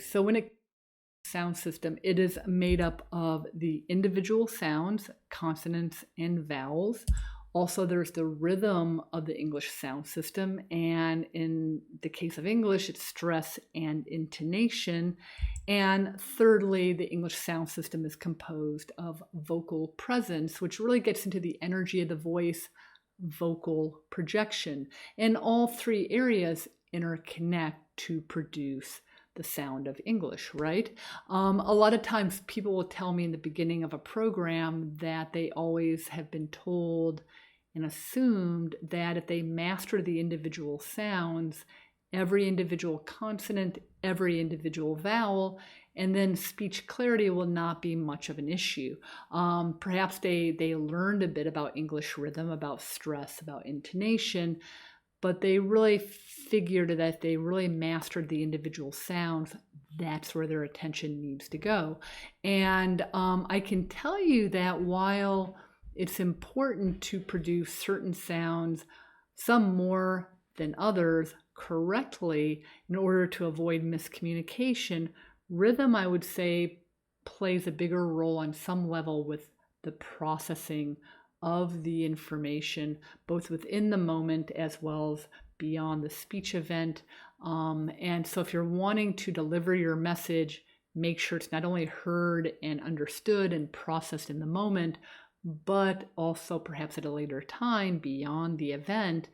So when it sound system, it is made up of the individual sounds, consonants, and vowels. Also, there's the rhythm of the English sound system, and in the case of English, it's stress and intonation. And thirdly, the English sound system is composed of vocal presence, which really gets into the energy of the voice, vocal projection. And all three areas interconnect to produce the sound of English, right? A lot of times people will tell me in the beginning of a program that they always have been told and assumed that if they master the individual sounds, every individual consonant, every individual vowel, and then speech clarity will not be much of an issue. Perhaps they learned a bit about English rhythm, about stress, about intonation, but they really figured that if they really mastered the individual sounds, that's where their attention needs to go. And I can tell you that while it's important to produce certain sounds, some more than others, correctly in order to avoid miscommunication, rhythm, I would say, plays a bigger role on some level with the processing of the information, both within the moment as well as beyond the speech event. And so if you're wanting to deliver your message, make sure it's not only heard and understood and processed in the moment, but also perhaps at a later time beyond the event.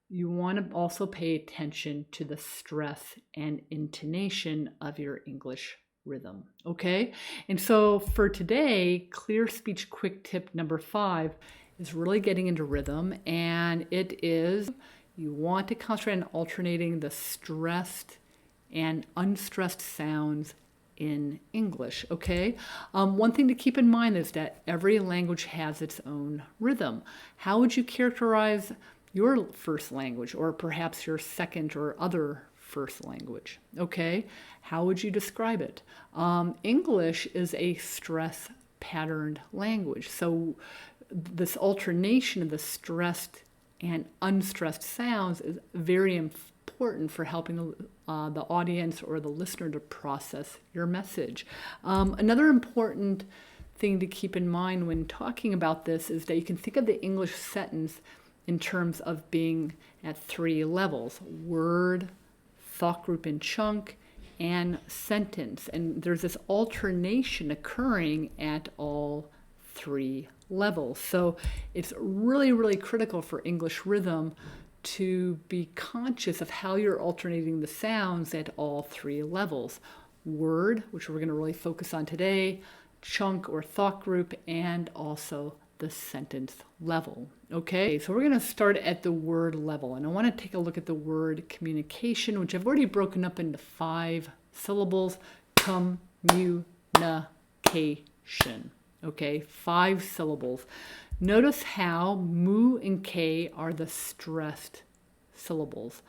You want to also pay attention to the stress and intonation of your English rhythm, okay? And so for today, clear speech quick tip number 5 is really getting into rhythm, and it is you want to concentrate on alternating the stressed and unstressed sounds in English, okay? One thing to keep in mind is that every language has its own rhythm. How would you characterize your first language, or perhaps your second or other first language? Okay, how would you describe it? English is a stress patterned language, so this alternation of the stressed and unstressed sounds is very important for helping the audience or the listener to process your message. Another important thing to keep in mind when talking about this is that you can think of the English sentence in terms of being at 3 levels: word, thought group and chunk, and sentence. And there's this alternation occurring at all 3 levels. So it's really, really critical for English rhythm to be conscious of how you're alternating the sounds at all 3 levels: word, which we're going to really focus on today, chunk or thought group, and also the sentence level. Okay, so we're going to start at the word level, and I want to take a look at the word communication, which I've already broken up into 5 syllables. Communication. Okay, 5 syllables. Notice how mu and k are the stressed syllables.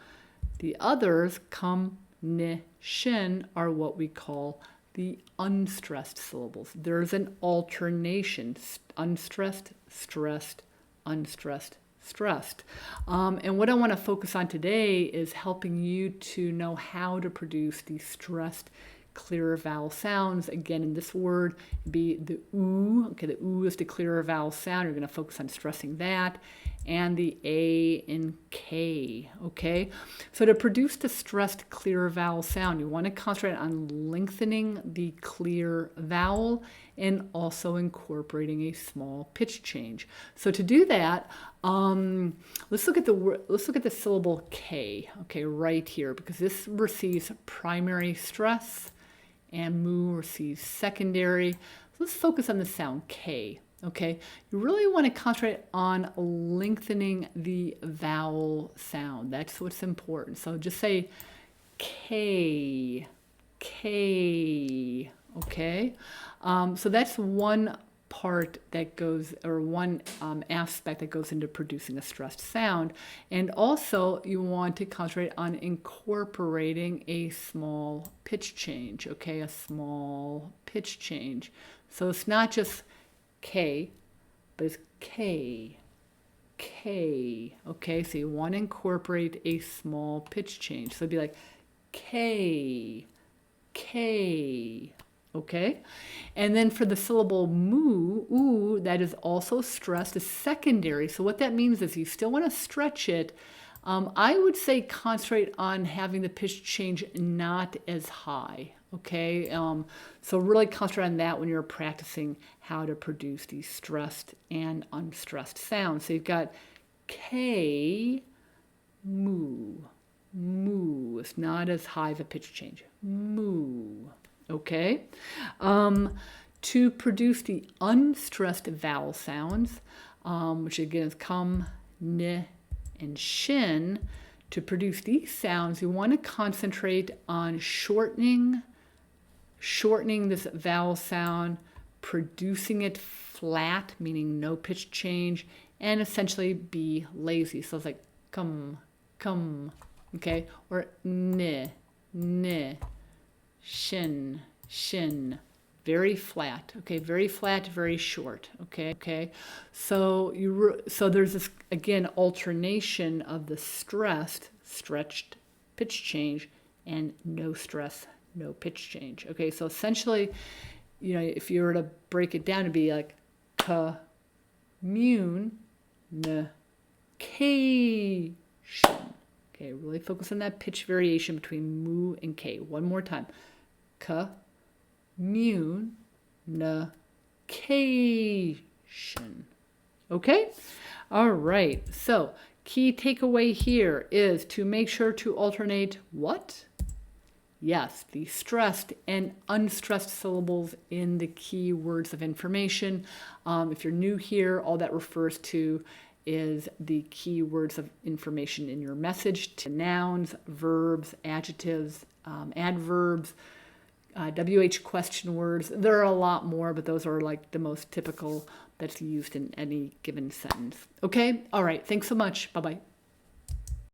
The others, cum, ni, shin, are what we call the unstressed syllables. There's an alternation: unstressed, stressed, unstressed, stressed. And what I want to focus on today is helping you to know how to produce these stressed, clearer vowel sounds. Again, in this word, be the oo. Okay, the oo is the clearer vowel sound. You're going to focus on stressing that. And the a and k. Okay, so to produce the stressed, clearer vowel sound, you want to concentrate on lengthening the clear vowel and also incorporating a small pitch change. So to do that, let's look at the syllable k. Okay, right here, because this receives primary stress and mu receives secondary. So let's focus on the sound k. Okay, you really want to concentrate on lengthening the vowel sound. That's what's important. So just say K, K, okay? So that's one part that goes, or one aspect that goes into producing a stressed sound. And also you want to concentrate on incorporating a small pitch change, okay? A small pitch change. So it's not just K, but it's K, K, okay? So you want to incorporate a small pitch change. So it'd be like K, K. K. Okay, and then for the syllable moo, oo, that is also stressed as secondary. So what that means is you still want to stretch it. I would say concentrate on having the pitch change not as high. Okay, so really concentrate on that when you're practicing how to produce these stressed and unstressed sounds. So you've got K, moo, moo. It's not as high of a pitch change. Moo. Okay, to produce the unstressed vowel sounds, which again is come, n, and shin. To produce these sounds, you want to concentrate on shortening this vowel sound, producing it flat, meaning no pitch change, and essentially be lazy. So it's like come, okay, or n, shin, very flat, okay, very flat, very short, okay. So there's this again alternation of the stressed, stretched pitch change, and no stress, no pitch change. Okay, so essentially, if you were to break it down, it'd be like communication. Okay, really focus on that pitch variation between moo and K. One more time. Communication. Okay? All right. So, key takeaway here is to make sure to alternate what? Yes, the stressed and unstressed syllables in the key words of information. If you're new here, all that refers to is the key words of information in your message, to nouns, verbs, adjectives, adverbs, WH question words. There are a lot more, but those are like the most typical that's used in any given sentence. Okay? All right. Thanks so much. Bye-bye.